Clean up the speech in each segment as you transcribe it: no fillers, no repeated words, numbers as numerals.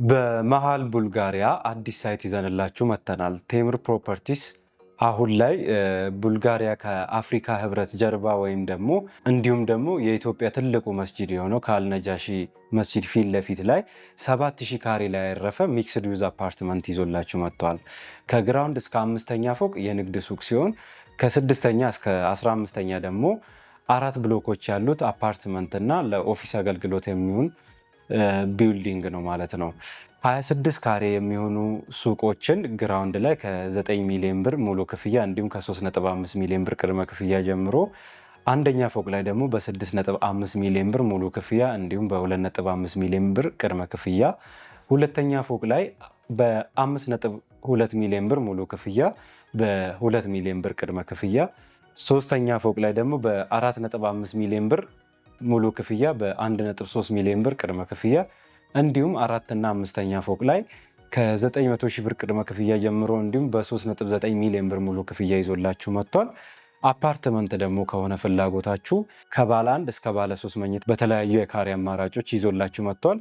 በመሃል ቡልጋሪያ አዲስ ሳይት ይዘንላችሁ መጥተናል። ቴምር ፕሮፐርቲስ አሁን ላይ ቡልጋሪያ ከአፍሪካ ህብረት ጀርባ ወይም ደግሞ እንዲሁም ደግሞ የኢትዮጵያ ትልቁ መስጂድ የሆነው ከአልነጃሺ መስጂድ ፊት ለፊት ላይ 7000 ካሬ ላይ ያረፈ ሚክስድ ዩዝ አፓርትመንት ይዞላችሁ መጥቷል። ከግራውንድ እስከ 5ኛ ፎቅ የንግድ ሱቅ ሲሆን ከ6ኛ እስከ 15ኛ ደግሞ 4 ብሎኮች ያሉት አፓርትመንት እና ለኦፊስ አገልግሎት የሚሆን ቢልዲንግ ነው ማለት ነው። 26 ካሬ የሚሆኑ ሱቆችን ግራውንድ ላይ ከ9 ሚሊዮን ብር ሙሉ ክፍያ እንዲሁም ከ3.5 ሚሊዮን ብር ቅድመ ክፍያ ጀምሮ አንደኛ ፎቅ ላይ ደግሞ በ6.5 ሚሊዮን ብር ሙሉ ክፍያ እንዲሁም በ2.5 ሚሊዮን ብር ቅድመ ክፍያ፣ ሁለተኛ ፎቅ ላይ በ5.2 ሚሊዮን ብር ሙሉ ክፍያ በ2 ሚሊዮን ብር ቅድመ ክፍያ፣ ሶስተኛ ፎቅ ላይ ደግሞ በ4.5 ሚሊዮን ብር ሙሉ ክፍያ በ1.3 ሚሊዮን ብር ቅድመ ክፍያ እንዲሁም አራትና አምስተኛ ፎቅ ላይ ከ900 ሺህ ብር ቅድመ ክፍያ ጀምሮ እንዲሁም በ3.9 ሚሊዮን ብር ሙሉ ክፍያ ይዞላችሁ መጥቷል። አፓርትመንት ደግሞ ከሆነ ፍላጎታችሁ ከባለ 1 እስከ ባለ 3 መኝታ በተለያዩ የካሬ አማራጮች ይዞላችሁ መጥቷል።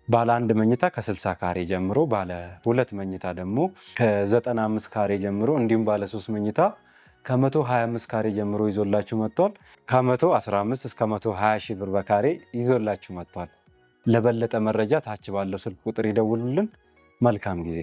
ባለ 1 መኝታ ከ60 ካሬ ጀምሮ፣ ባለ 2 መኝታ ደግሞ ከ95 ካሬ ጀምሮ እንዲሁም ባለ 3 መኝታ ከ125 ካሬ ጀምሮ ይዞላችሁ መጥቷል። ከ115 እስከ 120 ሺህ ብር በካሬ ይዞላችሁ መጥቷል። ለበለጠ መረጃ ታች ባለው ስልክ ቁጥር ይደውሉልን። መልካም ጊዜ